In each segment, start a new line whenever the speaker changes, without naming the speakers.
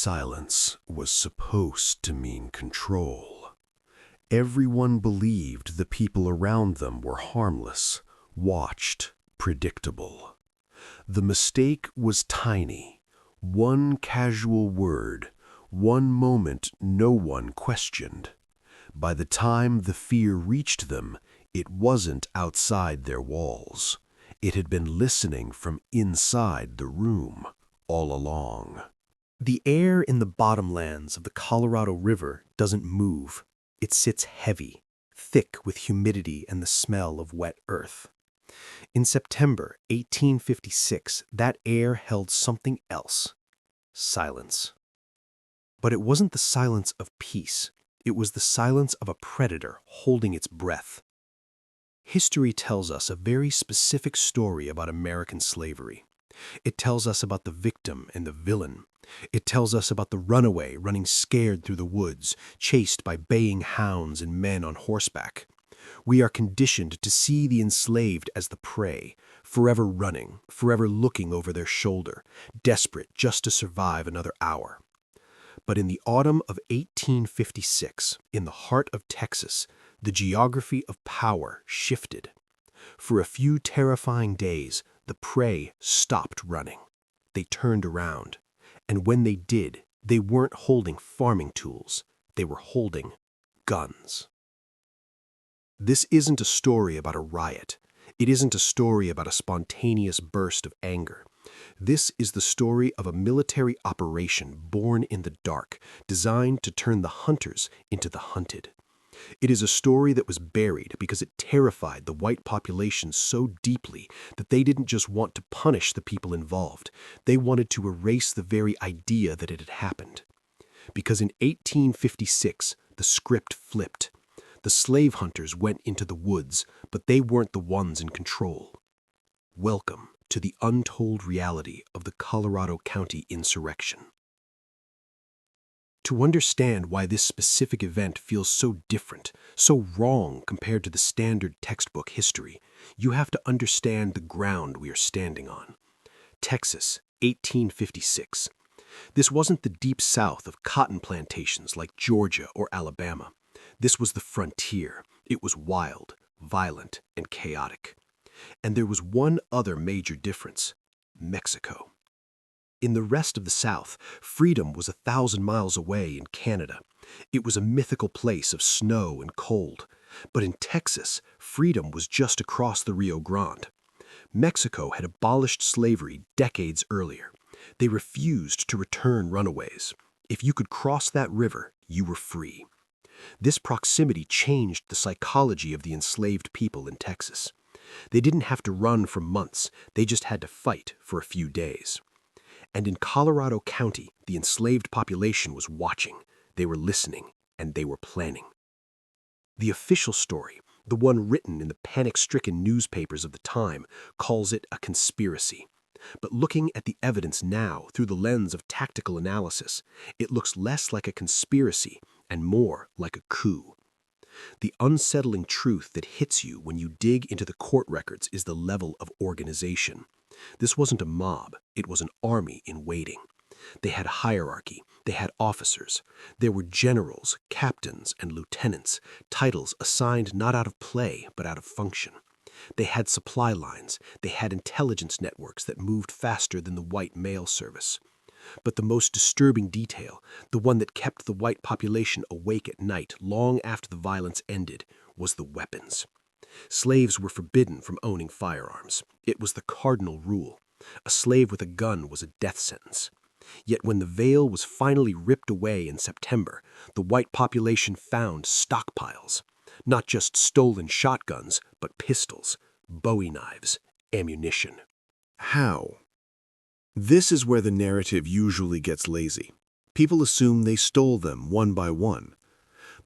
Silence was supposed to mean control. Everyone believed the people around them were harmless, watched, predictable. The mistake was tiny. One casual word, one moment no one questioned. By the time the fear reached them, it wasn't outside their walls. It had been listening from inside the room all along.
The air in the bottomlands of the Colorado River doesn't move. It sits heavy, thick with humidity and the smell of wet earth. In September 1856, that air held something else: silence. But it wasn't the silence of peace. It was the silence of a predator holding its breath. History tells us a very specific story about American slavery. It tells us about the victim and the villain. It tells us about the runaway running scared through the woods, chased by baying hounds and men on horseback. We are conditioned to see the enslaved as the prey, forever running, forever looking over their shoulder, desperate just to survive another hour. But in the autumn of 1856, in the heart of Texas, the geography of power shifted. For a few terrifying days, the prey stopped running. They turned around. And when they did, they weren't holding farming tools. They were holding guns. This isn't a story about a riot. It isn't a story about a spontaneous burst of anger. This is the story of a military operation born in the dark, designed to turn the hunters into the hunted. It is a story that was buried because it terrified the white population so deeply that they didn't just want to punish the people involved. They wanted to erase the very idea that it had happened. Because in 1856, the script flipped. The slave hunters went into the woods, but they weren't the ones in control. Welcome to the untold reality of the Colorado County Insurrection. To understand why this specific event feels so different, so wrong compared to the standard textbook history, you have to understand the ground we are standing on. Texas, 1856. This wasn't the deep south of cotton plantations like Georgia or Alabama. This was the frontier. It was wild, violent, and chaotic. And there was one other major difference: Mexico. In the rest of the South, freedom was 1,000 miles away in Canada. It was a mythical place of snow and cold. But in Texas, freedom was just across the Rio Grande. Mexico had abolished slavery decades earlier. They refused to return runaways. If you could cross that river, you were free. This proximity changed the psychology of the enslaved people in Texas. They didn't have to run for months. They just had to fight for a few days. And in Colorado County, the enslaved population was watching. They were listening, and they were planning. The official story, the one written in the panic-stricken newspapers of the time, calls it a conspiracy. But looking at the evidence now through the lens of tactical analysis, it looks less like a conspiracy and more like a coup. The unsettling truth that hits you when you dig into the court records is the level of organization. This wasn't a mob, it was an army in waiting. They had hierarchy, they had officers. There were generals, captains, and lieutenants, titles assigned not out of play but out of function. They had supply lines, they had intelligence networks that moved faster than the white mail service. But the most disturbing detail, the one that kept the white population awake at night long after the violence ended, was the weapons. Slaves were forbidden from owning firearms. It was the cardinal rule. A slave with a gun was a death sentence. Yet when the veil was finally ripped away in September, the white population found stockpiles. Not just stolen shotguns, but pistols, Bowie knives, ammunition.
How? This is where the narrative usually gets lazy. People assume they stole them one by one.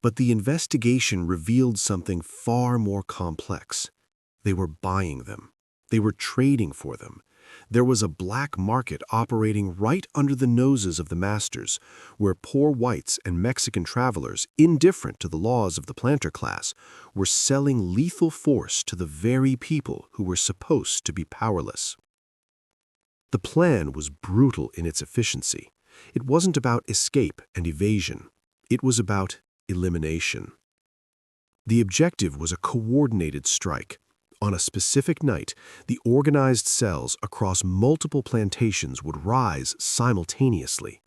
But the investigation revealed something far more complex. They were buying them. They were trading for them. There was a black market operating right under the noses of the masters, where poor whites and Mexican travelers, indifferent to the laws of the planter class, were selling lethal force to the very people who were supposed to be powerless. The plan was brutal in its efficiency.
It wasn't about escape and evasion. It was about elimination. The objective was a coordinated strike. On a specific night, the organized cells across multiple plantations would rise simultaneously.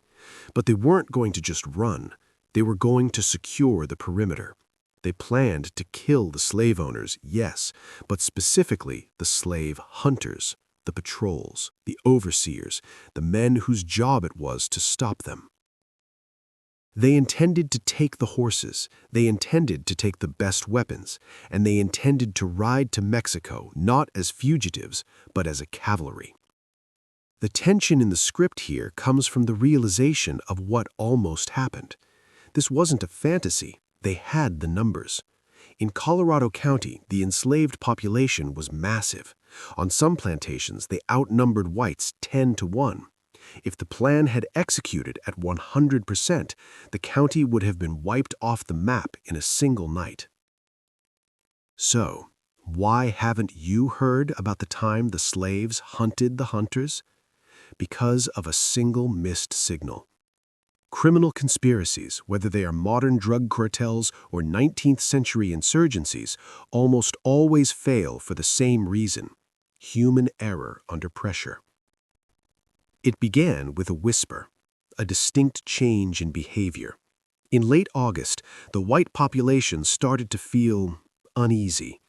But they weren't going to just run. They were going to secure the perimeter. They planned to kill the slave owners, yes, but specifically the slave hunters, the patrols, the overseers, the men whose job it was to stop them. They intended to take the horses, they intended to take the best weapons, and they intended to ride to Mexico not as fugitives, but as a cavalry. The tension in the script here comes from the realization of what almost happened. This wasn't a fantasy. They had the numbers. In Colorado County, the enslaved population was massive. On some plantations, they outnumbered whites 10-1. If the plan had executed at 100%, the county would have been wiped off the map in a single night. So, why haven't you heard about the time the slaves hunted the hunters? Because of a single missed signal. Criminal conspiracies, whether they are modern drug cartels or 19th century insurgencies, almost always fail for the same reason: human error under pressure. It began with a whisper, a distinct change in behavior. In late August, the white population started to feel uneasy.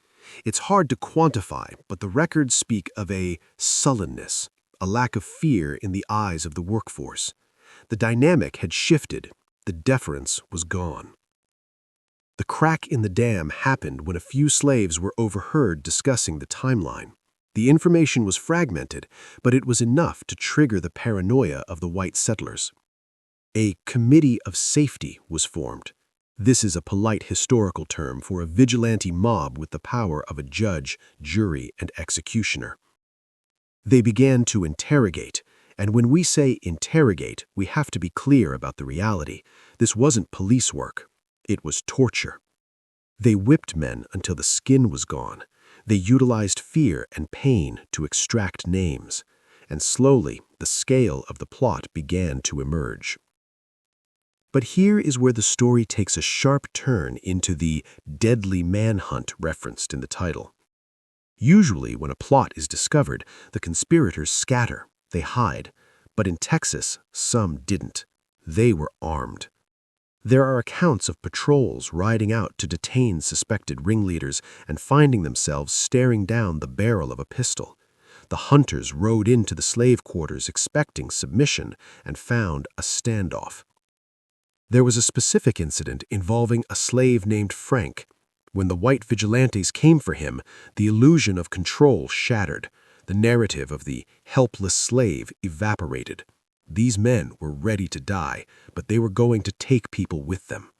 It's hard to quantify, but the records speak of a sullenness, a lack of fear in the eyes of the workforce. The dynamic had shifted. The deference was gone. The crack in the dam happened when a few slaves were overheard discussing the timeline. The information was fragmented, but it was enough to trigger the paranoia of the white settlers. A committee of safety was formed. This is a polite historical term for a vigilante mob with the power of a judge, jury, and executioner. They began to interrogate, and when we say interrogate, we have to be clear about the reality. This wasn't police work. It was torture. They whipped men until the skin was gone. They utilized fear and pain to extract names, and slowly the scale of the plot began to emerge. But here is where the story takes a sharp turn into the deadly manhunt referenced in the title. Usually, when a plot is discovered, the conspirators scatter, they hide. But in Texas, some didn't. They were armed. There are accounts of patrols riding out to detain suspected ringleaders and finding themselves staring down the barrel of a pistol. The hunters rode into the slave quarters expecting submission and found a standoff. There was a specific incident involving a slave named Frank. When the white vigilantes came for him, the illusion of control shattered. The narrative of the helpless slave evaporated. These men were ready to die, but they were going to take people with them.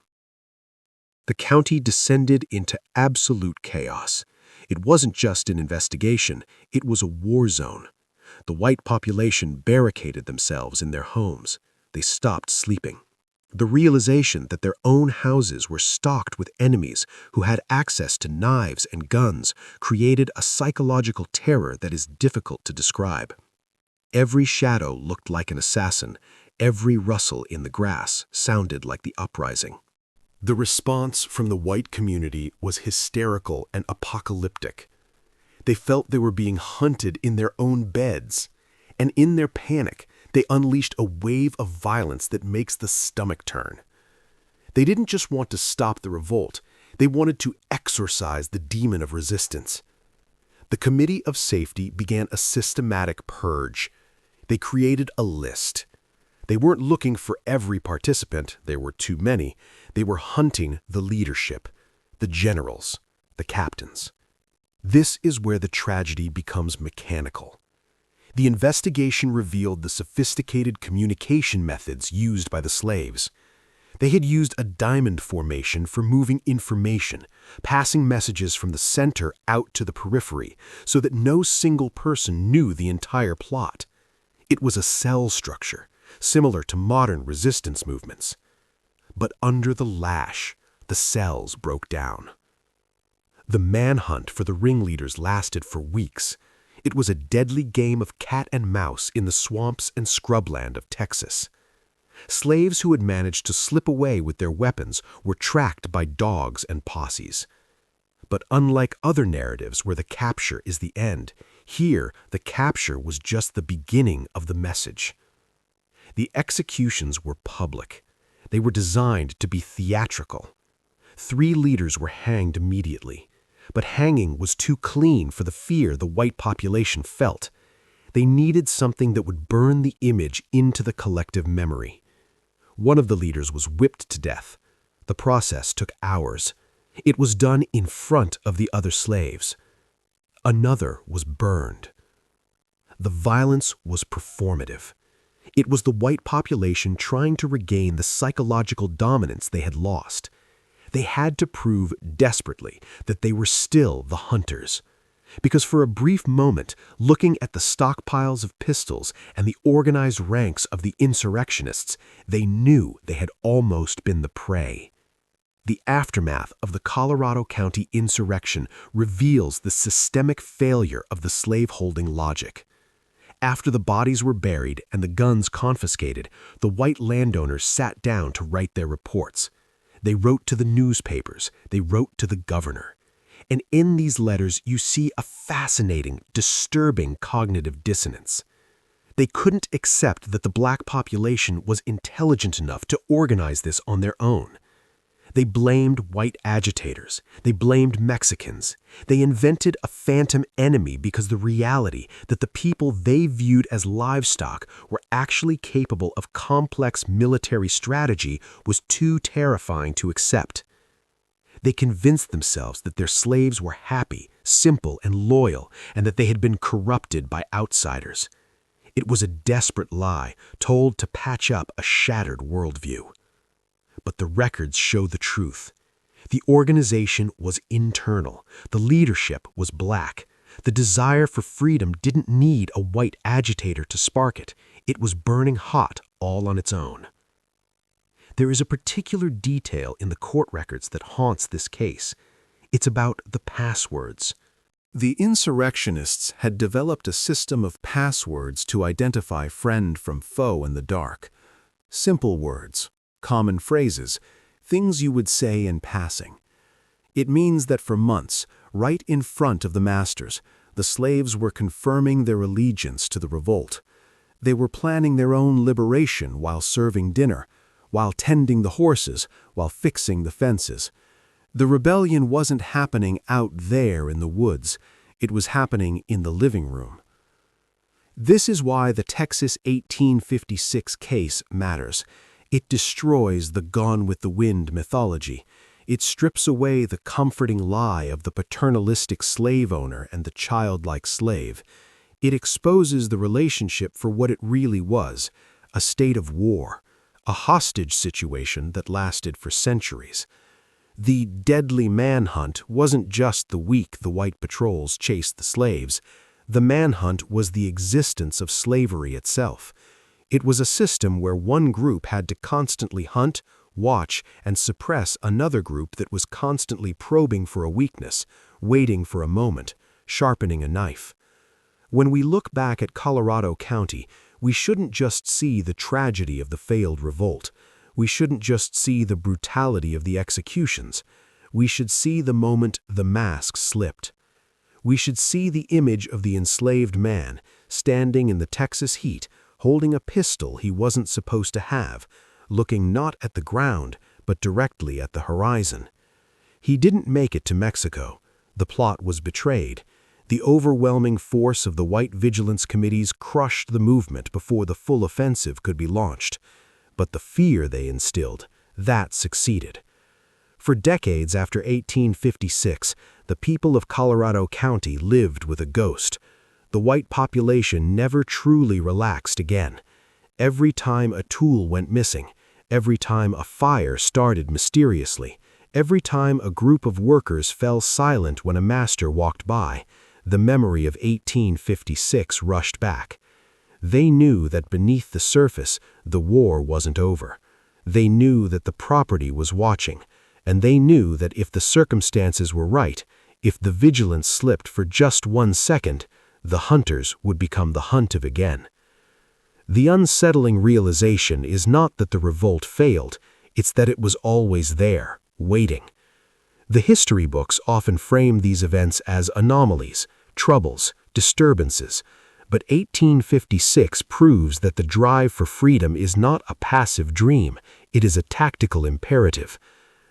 The county descended into absolute chaos. It wasn't just an investigation, it was a war zone. The white population barricaded themselves in their homes. They stopped sleeping. The realization that their own houses were stocked with enemies who had access to knives and guns created a psychological terror that is difficult to describe. Every shadow looked like an assassin. Every rustle in the grass sounded like the uprising.
The response from the white community was hysterical and apocalyptic. They felt they were being hunted in their own beds, and in their panic, they unleashed a wave of violence that makes the stomach turn. They didn't just want to stop the revolt, they wanted to exorcise the demon of resistance. The Committee of Safety began a systematic purge. They created a list. They weren't looking for every participant, there were too many. They were hunting the leadership, the generals, the captains. This is where the tragedy becomes mechanical. The investigation revealed the sophisticated communication methods used by the slaves. They had used a diamond formation for moving information, passing messages from the center out to the periphery so that no single person knew the entire plot. It was a cell structure, similar to modern resistance movements. But under the lash, the cells broke down. The manhunt for the ringleaders lasted for weeks. It was a deadly game of cat and mouse in the swamps and scrubland of Texas.
Slaves who had managed to slip away with their weapons were tracked by dogs and posses. But unlike other narratives where the capture is the end, here the capture was just the beginning of the message. The executions were public. They were designed to be theatrical. 3 leaders were hanged immediately, but hanging was too clean for the fear the white population felt. They needed something that would burn the image into the collective memory. One of the leaders was whipped to death. The process took hours. It was done in front of the other slaves. Another was burned. The violence was performative. It was the white population trying to regain the psychological dominance they had lost. They had to prove desperately that they were still the hunters. Because for a brief moment, looking at the stockpiles of pistols and the organized ranks of the insurrectionists, they knew they had almost been the prey. The aftermath of the Colorado County Insurrection reveals the systemic failure of the slaveholding logic. After the bodies were buried and the guns confiscated, the white landowners sat down to write their reports. They wrote to the newspapers, they wrote to the governor. And in these letters, you see a fascinating, disturbing cognitive dissonance. They couldn't accept that the black population was intelligent enough to organize this on their own. They blamed white agitators. They blamed Mexicans. They invented a phantom enemy because the reality that the people they viewed as livestock were actually capable of complex military strategy was too terrifying to accept. They convinced themselves that their slaves were happy, simple, and loyal, and that they had been corrupted by outsiders. It was a desperate lie told to patch up a shattered worldview. But the records show the truth. The organization was internal. The leadership was black. The desire for freedom didn't need a white agitator to spark it. It was burning hot all on its own. There is a particular detail in the court records that haunts this case. It's about the passwords.
The insurrectionists had developed a system of passwords to identify friend from foe in the dark. Simple words, common phrases, things you would say in passing. It means that for months, right in front of the masters, the slaves were confirming their allegiance to the revolt. They were planning their own liberation while serving dinner, while tending the horses, while fixing the fences. The rebellion wasn't happening out there in the woods. It was happening in the living room. This is why the Texas 1856 case matters. It destroys the Gone with the Wind mythology. It strips away the comforting lie of the paternalistic slave owner and the childlike slave. It exposes the relationship for what it really was, a state of war, a hostage situation that lasted for centuries. The deadly manhunt wasn't just the week the white patrols chased the slaves. The manhunt was the existence of slavery itself. It was a system where one group had to constantly hunt, watch, and suppress another group that was constantly probing for a weakness, waiting for a moment, sharpening a knife. When we look back at Colorado County, we shouldn't just see the tragedy of the failed revolt. We shouldn't just see the brutality of the executions. We should see the moment the mask slipped. We should see the image of the enslaved man standing in the Texas heat, holding a pistol he wasn't supposed to have, looking not at the ground, but directly at the horizon. He didn't make it to Mexico. The plot was betrayed. The overwhelming force of the white vigilance committees crushed the movement before the full offensive could be launched. But the fear they instilled, that succeeded. For decades after 1856, the people of Colorado County lived with a ghost. The white population never truly relaxed again. Every time a tool went missing, every time a fire started mysteriously, every time a group of workers fell silent when a master walked by, the memory of 1856 rushed back. They knew that beneath the surface, the war wasn't over. They knew that the property was watching, and they knew that if the circumstances were right, if the vigilance slipped for just 1 second, the hunters would become the hunted again.
The unsettling realization is not that the revolt failed, it's that it was always there, waiting. The history books often frame these events as anomalies, troubles, disturbances, but 1856 proves that the drive for freedom is not a passive dream, it is a tactical imperative.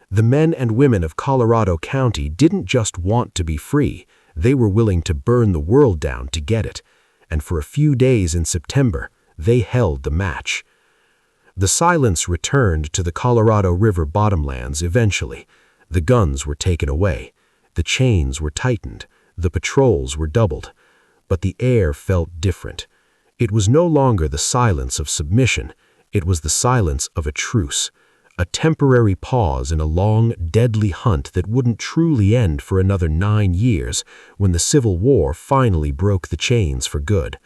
The men and women of Colorado County didn't just want to be free, they were willing to burn the world down to get it, and for a few days in September, they held the match. The silence returned to the Colorado River bottomlands eventually. The guns were taken away, the chains were tightened, the patrols were doubled. But the air felt different. It was no longer the silence of submission, it was the silence of a truce, a temporary pause in a long, deadly hunt that wouldn't truly end for another 9 years when the Civil War finally broke the chains for good.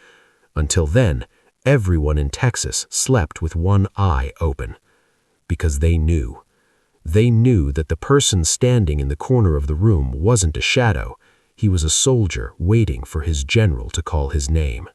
Until then, everyone in Texas slept with one eye open. Because they knew. They knew that the person standing in the corner of the room wasn't a shadow. He was a soldier waiting for his general to call his name.